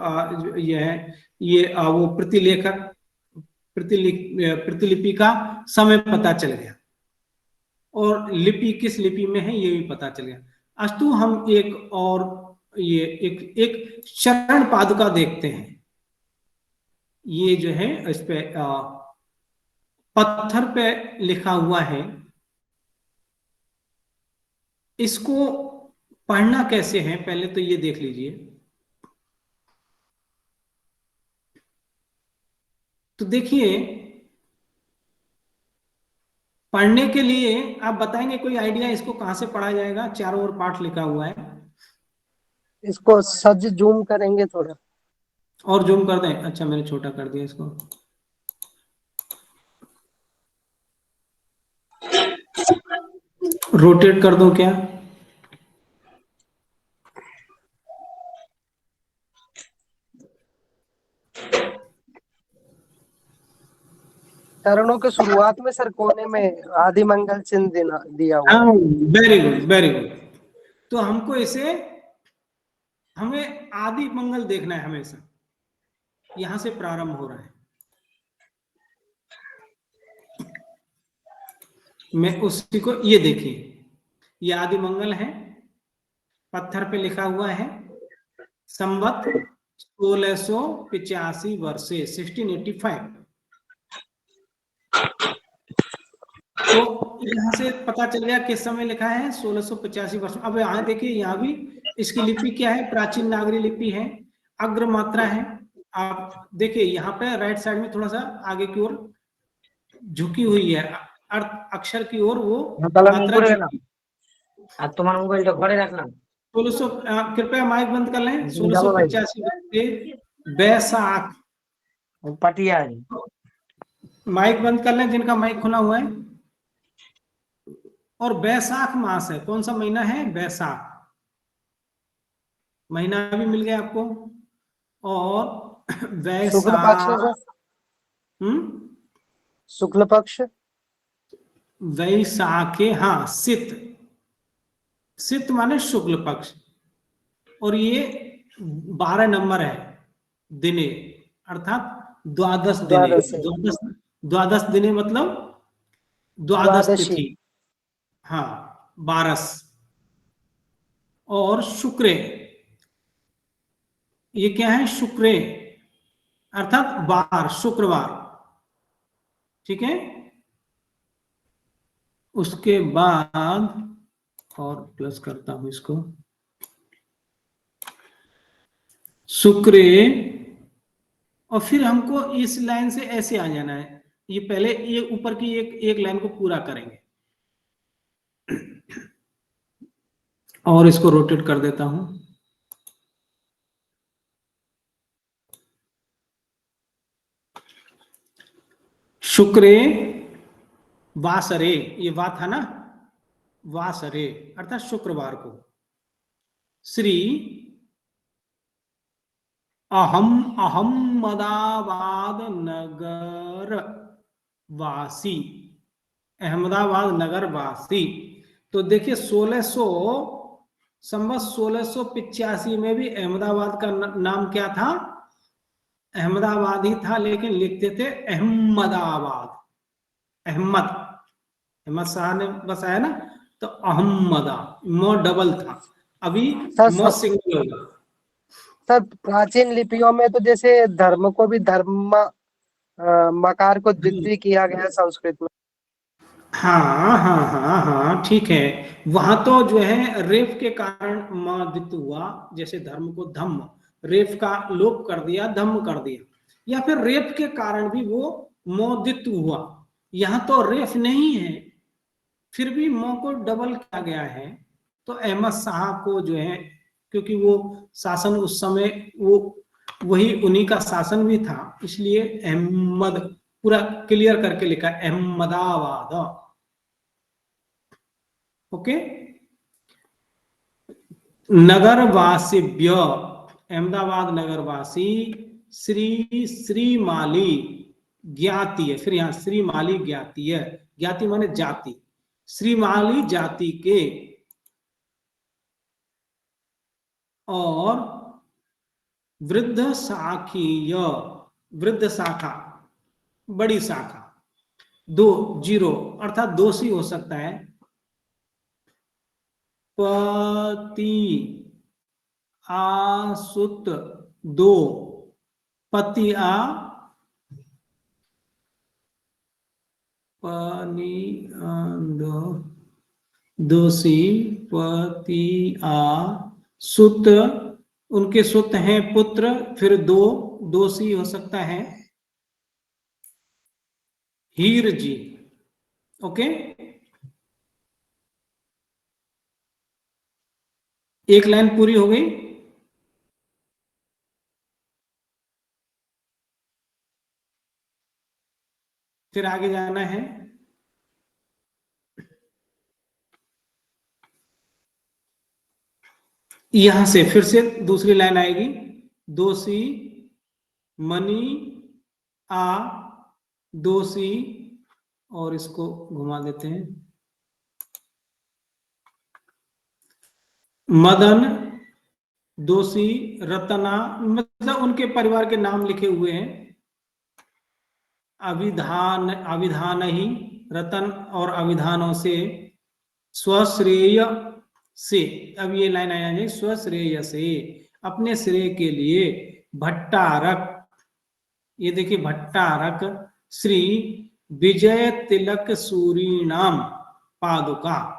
ये है, ये वो प्रतिलेखक प्रतिलिपि का समय पता चल गया, और लिपि किस लिपि में है ये भी पता चल गया। अस्तु, हम एक और ये एक चरण पादुका देखते हैं। ये जो है इस पे पत्थर पे लिखा हुआ है, इसको पढ़ना कैसे है पहले तो ये देख लीजिए। तो देखिए, पढ़ने के लिए आप बताएंगे कोई आइडिया, इसको कहां से पढ़ा जाएगा? चारों ओर पाठ लिखा हुआ है। इसको सज जूम करेंगे थोड़ा, और जूम कर दें? अच्छा, मैंने छोटा कर दिया इसको। रोटेट कर दूं क्या? चरणों के शुरुआत में सर कोने में आदि मंगल चिन्ह दिया हुआ है। Very good, very good. तो हमको इसे, हमें आदि मंगल देखना है हमेशा, यहां से प्रारंभ हो रहा है। मैं उसी को, ये देखिए, ये आदि मंगल है, पत्थर पे लिखा हुआ है, संवत 1685 वर्षे 1685। तो यहां से पता चल गया किस समय लिखा है, 1685 वर्ष। अब यहाँ देखिए, यहाँ भी इसकी लिपि क्या है? प्राचीन नागरी लिपि है, अग्र मात्रा है। आप देखिए यहाँ पे राइट साइड में थोड़ा सा आगे की ओर झुकी हुई है, अर्थ अक्षर की ओर वो मात्रा झुकी। तुम्हारा मोबाइल तो घरे रखना। 1600, कृपया माइक बंद कर लें। 1685 बैसाख, पटिया माइक बंद कर लें जिनका माइक खुला हुआ है। और बैसाख मास है, कौन सा महीना है? बैसाख महीना भी मिल गया आपको। और शुक्ल पक्ष है वैसाख, शुक्ल पक्ष, वैसाखे, हाँ, सित, सित माने शुक्ल पक्ष। और ये 12 नंबर है दिने, अर्थात द्वादश दिने। द्वादश दिने मतलब द्वादश तिथि, हाँ, 12। और शुक्रे, ये क्या है? शुक्रे अर्थात बार, शुक्रवार, ठीक है। उसके बाद और प्लस करता हूं इसको, शुक्रे, और फिर हमको इस लाइन से ऐसे आ जाना है। ये पहले ये ऊपर की एक लाइन को पूरा करेंगे, और इसको रोटेट कर देता हूं। शुक्रे वासरे, ये वा था ना, वासरे अर्थात शुक्रवार को, श्री अहमदाबाद नगर वासी, अहमदाबाद नगर वासी। तो देखिए 1685 में भी अहमदाबाद का नाम क्या था? अहमदाबाद ही था, लेकिन लिखते थे अहमदाबाद। अहमद शाह ने बसाया ना, तो अहमदा, मो डबल था, अभी मो सिंगल होगा। सर प्राचीन लिपियों में तो जैसे धर्म को भी धर्म मकार को द्वितीय किया गया संस्कृत में। हाँ हाँ हाँ हाँ, ठीक है। वहां तो जो है रेफ के कारण मादित हुआ, जैसे धर्म को धम्म, रेफ का लोप कर दिया, धम्म कर दिया, या फिर रेफ के कारण भी वो मोदित हुआ। यहाँ तो रेफ नहीं है, फिर भी मो को डबल किया गया है। तो अहमद शाह को जो है, क्योंकि वो शासन उस समय वो वही उन्हीं का शासन भी था, इसलिए अहमद पूरा क्लियर करके लिखा अहमदाबाद। ओके। नगरवासिभ्य, अहमदाबाद नगरवासी श्रीमाली ज्ञातीय, फिर यहाँ श्रीमाली ज्ञातीय, ज्ञाति माने जाति, श्रीमाली जाति के और वृद्ध शाखीय, वृद्ध शाखा, बड़ी शाखा, 2 अर्थात दोषी हो सकता है, पति आसुत 2, पति आ पनी दोषी, पति आ सुत, उनके सुत हैं पुत्र, फिर 2 दोषी हो सकता है, हीर जी। ओके, एक लाइन पूरी हो गई। फिर आगे जाना है। यहां से फिर से दूसरी लाइन आएगी, दोषी मनी आ दोषी, और इसको घुमा देते हैं, मदन दोषी, रतना, मतलब उनके परिवार के नाम लिखे हुए हैं, अविधान, अविधान ही, रतन और अविधानों से, स्वश्रेय से, अब ये लाइन आ जाएगी, स्वश्रेय से, अपने श्रेय के लिए, भट्टारक, ये देखिए भट्टारक, श्री विजय तिलक सूरी नाम पादुका,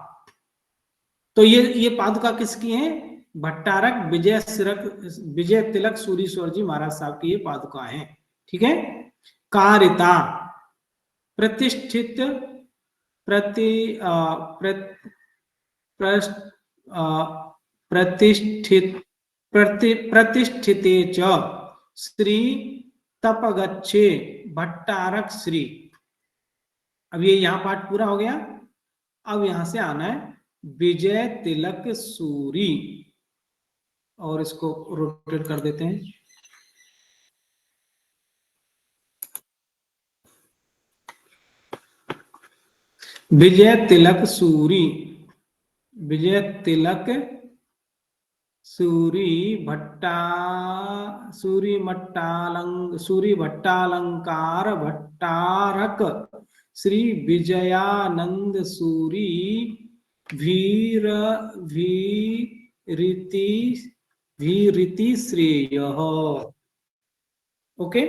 तो ये पादुका किसकी है? भट्टारक विजय तिलक सूरीश्वर जी महाराज साहब की ये पादुका है। ठीक है। कारिता, प्रतिष्ठित, प्रतिष्ठिते च श्री तपगच्छे भट्टारक श्री। अब ये यहाँ पाठ पूरा हो गया। अब यहां से आना है विजय तिलक सूरी, और इसको रोटेट कर देते हैं। विजय तिलक सूरी, विजय तिलक सूरी भट्टालंकार भट्टारक श्री विजयानंद सूरी भीरिति श्रेय। ओके,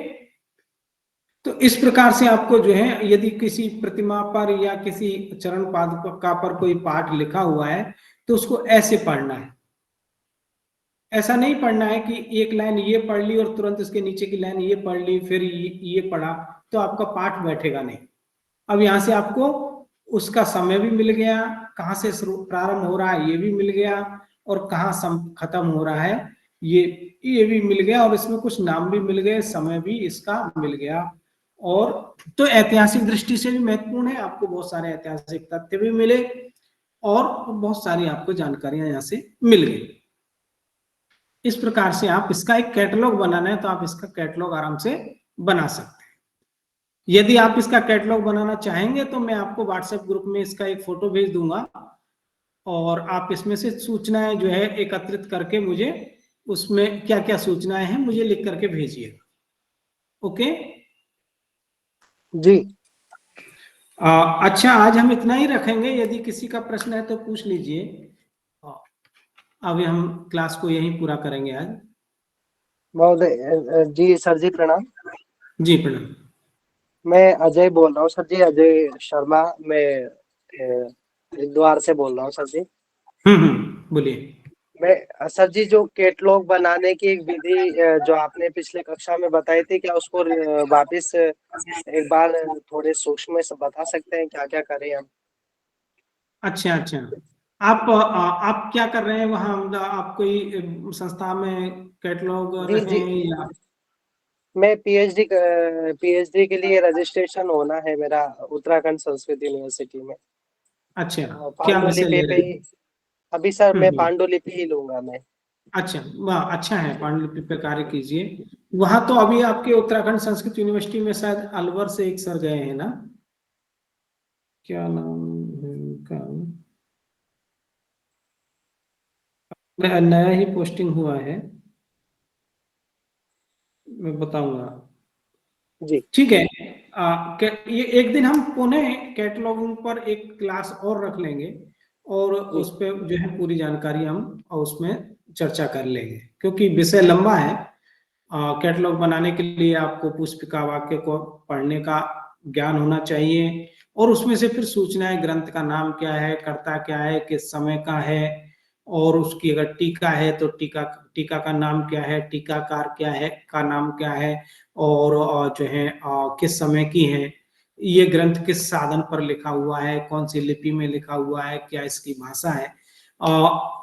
तो इस प्रकार से आपको जो है, यदि किसी प्रतिमा पर या किसी चरण पादुका पर कोई पाठ लिखा हुआ है तो उसको ऐसे पढ़ना है। ऐसा नहीं पढ़ना है कि एक लाइन ये पढ़ ली और तुरंत इसके नीचे की लाइन ये पढ़ ली फिर ये पढ़ा, तो आपका पाठ बैठेगा नहीं। अब यहां से आपको उसका समय भी मिल गया, कहां से प्रारंभ हो रहा है ये भी मिल गया, और कहां खत्म हो रहा है ये भी मिल गया, और इसमें कुछ नाम भी मिल गए, समय भी इसका मिल गया। और तो ऐतिहासिक दृष्टि से भी महत्वपूर्ण है, आपको बहुत सारे ऐतिहासिक तथ्य भी मिले और बहुत सारी आपको जानकारियां यहां से मिल गई। इस प्रकार से आप इसका एक कैटलॉग बनाना है तो आप इसका कैटलॉग आराम से बना सकते हैं। यदि आप इसका कैटलॉग बनाना चाहेंगे तो मैं आपको व्हाट्सएप ग्रुप में इसका एक फोटो भेज दूंगा, और आप इसमें से सूचनाएं जो है एकत्रित करके मुझे उसमें क्या क्या सूचनाएं हैं मुझे लिख करके भेजिएगा। ओके जी। अच्छा, आज हम इतना ही रखेंगे। यदि किसी का प्रश्न है तो पूछ लीजिए। अभी हम क्लास को यहीं पूरा करेंगे आज। महोदय जी, सर जी प्रणाम। जी प्रणाम। मैं अजय बोल रहा हूँ सर जी, अजय शर्मा। मैं हरिद्वार से बोल रहा हूँ सर जी। बोलिए। मैं सर जी, जो कैटलॉग बनाने की एक विधि जो आपने पिछले कक्षा में बताई थी, क्या उसको वापस एक बार थोड़े सूक्ष्म से बता सकते हैं, क्या क्या करें हम? अच्छा, आप क्या कर रहे हैं वहाँ? आप कोई संस्था में कैटलॉग जी, हैं या? मैं पीएचडी के लिए रजिस्ट्रेशन होना है मेरा उत्तराखंड संस्कृत यूनिवर्सिटी में। अच्छा, क्या विषय पांडुलिपि ले पे रहे हैं? अभी सर मैं हम्म। पांडुलिपि ही लूंगा मैं। अच्छा, वाह, अच्छा है, पांडुलिपि पे कार्य कीजिए। वहां तो अभी आपके उत्तराखंड संस्कृत यूनिवर्सिटी में शायद अलवर से एक सर गए हैं ना, क्या नाम है उनका? नया ही पोस्टिंग हुआ है, मैं बताऊंगा। जी ठीक है। ये एक दिन हम पुणे कैटलॉगिंग पर एक क्लास और रख लेंगे, और जी उस पे जो है पूरी जानकारी हम उसमें चर्चा कर लेंगे, क्योंकि विषय लंबा है। कैटलॉग बनाने के लिए आपको पुष्पिका वाक्य को पढ़ने का ज्ञान होना चाहिए, और उसमें से फिर सूचनाएं, ग्रंथ का नाम क्या है, कर्ता क्या है, किस समय का है, और उसकी अगर टीका है तो टीका टीका का नाम क्या है, टीकाकार क्या है का नाम क्या है, और जो है किस समय की है, ये ग्रंथ किस साधन पर लिखा हुआ है, कौन सी लिपि में लिखा हुआ है, क्या इसकी भाषा है,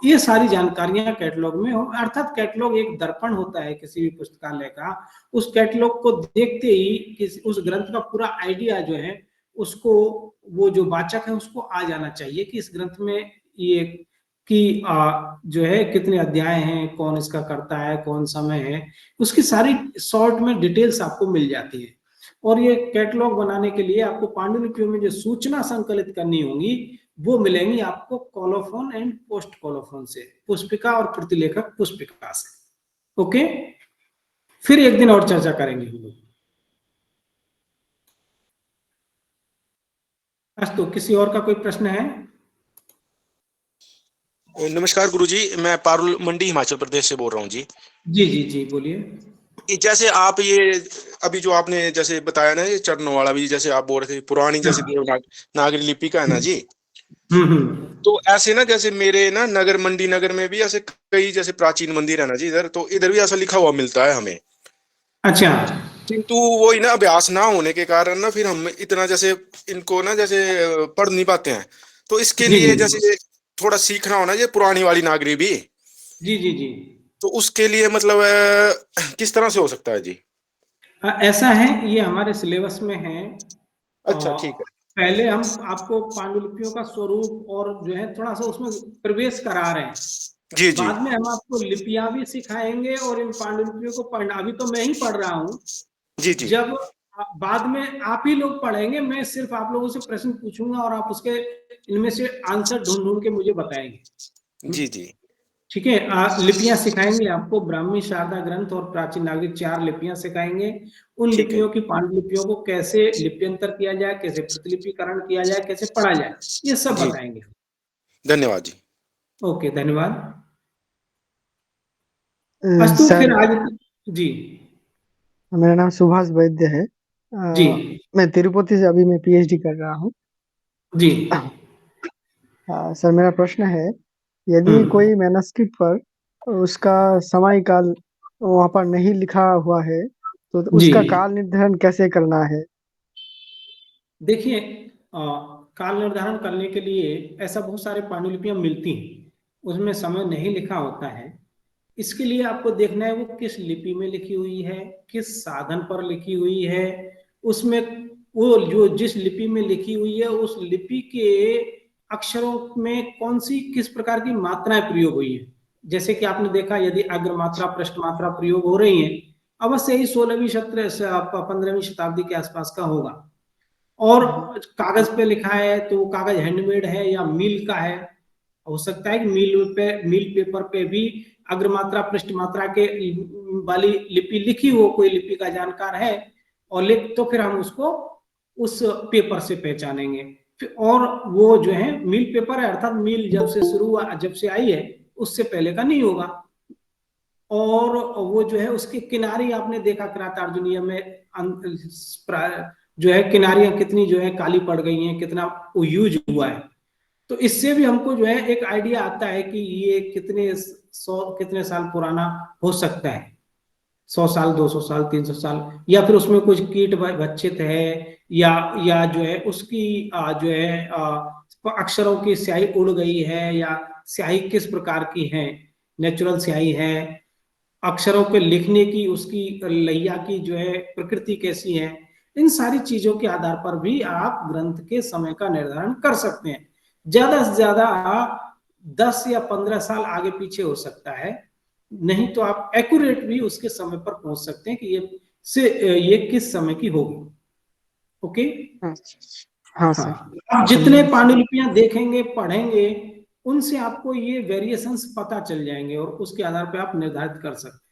ये सारी जानकारियां कैटलॉग में हो। अर्थात कैटलॉग एक दर्पण होता है किसी भी पुस्तकालय का। उस कैटलॉग को देखते ही उस ग्रंथ का पूरा आइडिया जो है उसको, वो जो वाचक है उसको आ जाना चाहिए कि इस ग्रंथ में ये कि जो है कितने अध्याय हैं, कौन इसका करता है, कौन समय है, उसकी सारी शॉर्ट में डिटेल्स आपको मिल जाती है। और ये कैटलॉग बनाने के लिए आपको पांडुलिपियों में जो सूचना संकलित करनी होंगी वो मिलेंगी आपको कॉलोफोन एंड पोस्ट कॉलोफोन से, पुष्पिका और प्रतिलेखक पुष्पिका से। ओके, फिर एक दिन और चर्चा करेंगे हम लोग। अस्तु, किसी और का कोई प्रश्न है? नमस्कार गुरुजी, मैं पारुल मंडी हिमाचल प्रदेश से बोल रहा हूँ जी। जी जी जी, बोलिए। जैसे आप ये अभी जो आपने जैसे बताया ना, ये चरणों वाला भी जैसे आप बोल रहे थे, पुरानी जैसे देवनागरी लिपि का है ना जी। हम्म। तो ऐसे ना, जैसे मेरे ना नगर मंडी नगर में भी ऐसे कई जैसे प्राचीन मंदिर है ना जी इधर, तो इधर भी ऐसा लिखा हुआ मिलता है हमें। अच्छा। किंतु वो ही ना अभ्यास ना होने के कारण ना फिर हम इतना जैसे इनको ना जैसे पढ़ नहीं पाते हैं। तो इसके जी लिए जी जैसे थोड़ा सीखना होना ये पुरानी वाली नागरी भी। जी जी जी। तो उसके लिए मतलब किस तरह से हो सकता है जी? ऐसा है, ये हमारे सिलेबस में है। अच्छा ठीक है। पहले हम आपको पांडुलिपियों का स्वरूप और जो है थोड़ा सा उसमें प्रवेश करा रहे हैं। जी जी बाद में हम आपको लिपियां भी सिखाएंगे, और इन पांडुलिपियों को पढ़ना, अभी तो मैं ही पढ़ रहा हूँ। जी जी जब बाद में आप ही लोग पढ़ेंगे, मैं सिर्फ आप लोगों से प्रश्न पूछूंगा और आप उसके इनमें से आंसर ढूंढ ढूंढ के मुझे बताएंगे। जी जी ठीक है। लिपियां सिखाएंगे आपको, ब्राह्मी, शारदा ग्रंथ और प्राचीन नागरिक, 4 लिपियां सिखाएंगे। उन ठीक है। लिपियों की, पांडुलिपियों को कैसे लिप्यंतर किया जाए, कैसे प्रतिलिपिकरण किया जाए, कैसे पढ़ा जाए, ये सब जी बताएंगे। धन्यवाद जी। ओके, धन्यवाद। अस्तु, सर, फिर आज। जी मेरा नाम सुभाष वैद्य है। जी मैं तिरुपति से अभी मैं पीएचडी कर रहा हूँ। जी। सर, मेरा प्रश्न है, यदि हम्म। कोई मैनस्क्रिप्ट पर उसका समय काल वहाँ पर नहीं लिखा हुआ है, तो जी, उसका काल निर्धारण कैसे करना है? देखिए, काल निर्धारण करने के लिए ऐसा बहुत सारे पांडुलिपियां मिलती हैं, उसमें समय नहीं लिखा होता है। इसके लिए आपको देखना है वो किस लिपि में लिखी हुई है, किस साधन पर लिखी हुई है, उसमें वो जो जिस लिपि में लिखी हुई है उस लिपि के अक्षरों में कौन सी, किस प्रकार की मात्राएं प्रयोग हुई है। जैसे कि आपने देखा, यदि अग्र मात्रा, पृष्ठ मात्रा प्रयोग हो रही है, अवश्य ही 16वीं 15वीं शताब्दी के आसपास का होगा। और कागज पे लिखा है तो वो कागज हैंडमेड है या मील का है। हो सकता है कि मील पेपर पे भी अग्र मात्रा, पृष्ठ मात्रा के वाली लिपि लिखी हो, कोई लिपि का जानकार है और लिख, तो फिर हम उसको उस पेपर से पहचानेंगे। और वो जो है मील पेपर है, अर्थात मील जब से जब से आई है उससे पहले का नहीं होगा। और वो जो है उसकी किनारी आपने देखा किरातार्जुनीय में, जो है किनारियां कितनी जो है काली पड़ गई हैं, कितना वो यूज हुआ है। तो इससे भी हमको जो है एक आइडिया आता है कि ये कितने साल पुराना हो सकता है। 100 साल, 200 साल, 300 साल, या फिर उसमें कुछ कीट भक्षित है, या जो है उसकी जो है अक्षरों की स्याही उड़ गई है, या स्याही किस प्रकार की है, नेचुरल स्याही है, अक्षरों के लिखने की उसकी लैया की जो है प्रकृति कैसी है। इन सारी चीजों के आधार पर भी आप ग्रंथ के समय का निर्धारण कर सकते हैं। ज्यादा से ज्यादा 10 या 15 साल आगे पीछे हो सकता है, नहीं तो आप एक्यूरेट भी उसके समय पर पहुंच सकते हैं कि ये किस समय की होगी। ओके। हाँ सर। हाँ, आप जितने पांडुलिपियां देखेंगे पढ़ेंगे उनसे आपको ये वेरिएशंस पता चल जाएंगे और उसके आधार पर आप निर्धारित कर सकते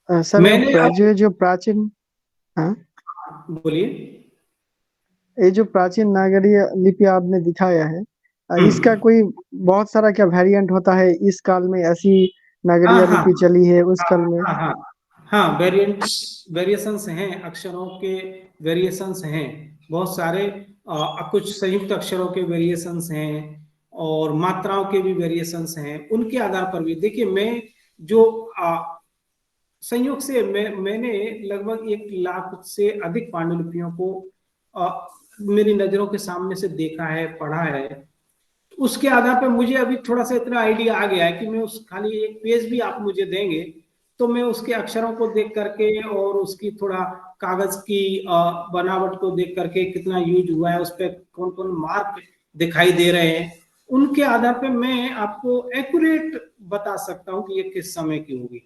सर मैंने जो प्राचीन, हाँ बोलिए। ये जो प्राचीन नागरीय लिपि आपने दिखाया है, इसका कोई बहुत सारा क्या वेरिएंट होता है? इस काल में ऐसी नागरीय हाँ लिपि चली है, उस काल में? हाँ हाँ, वेरिएशंस हैं, अक्षरों के वेरिएशंस हैं बहुत सारे। कुछ संयुक्त अक्षरों के वेरिएशंस हैं और मात्राओं के भी वेरिएशंस हैं। उनके आधार पर भी देखिए, मैं जो संयोग से मैंने लगभग 1 लाख से अधिक पांडुलिपियों को मेरी नजरों के सामने से देखा है, पढ़ा है। उसके आधार पर मुझे अभी थोड़ा सा इतना आइडिया आ गया है कि मैं उस खाली एक पेज भी आप मुझे देंगे तो मैं उसके अक्षरों को देख करके और उसकी थोड़ा कागज की बनावट को देख करके, कितना यूज हुआ है, उस पर कौन कौन मार्क दिखाई दे रहे हैं, उनके आधार पर मैं आपको एक्यूरेट बता सकता हूँ कि ये किस समय की होगी।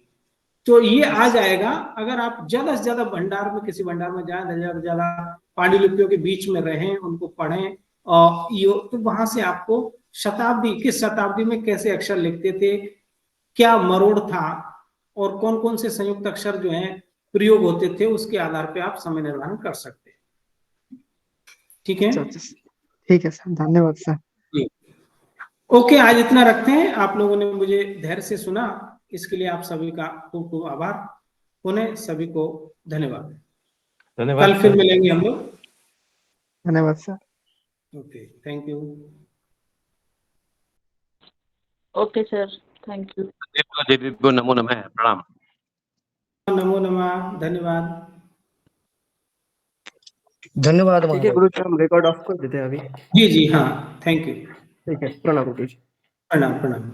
तो ये आ जाएगा अगर आप ज्यादा से ज्यादा भंडार में, किसी भंडार में जाए, ज्यादा से ज्यादा पांडुलिपियों के बीच में रहें, उनको पढ़ें, तो वहां से आपको किस शताब्दी में कैसे अक्षर लिखते थे, क्या मरोड़ था और कौन कौन से संयुक्त अक्षर जो हैं प्रयोग होते थे, उसके आधार पे आप समय निर्धारण कर सकते हैं। ठीक है। ठीक है सर, धन्यवाद सर। ओके, आज इतना रखते हैं। आप लोगों ने मुझे धैर्य से सुना, इसके लिए आप सभी का खूब खूब आभार। पुनः सभी को धन्यवाद। कल फिर मिलेंगे हम लोग। धन्यवाद sir. Okay, thank you. Okay sir, thank you. देवदेव नमो नमः, प्रणाम। नमो नमः, धन्यवाद। धन्यवाद ठीक है गुरु जी, हम रिकॉर्ड ऑफ कर देते हैं अभी। जी जी हाँ, थैंक यू। ठीक है, प्रणाम गुरु जी। प्रणाम प्रणाम।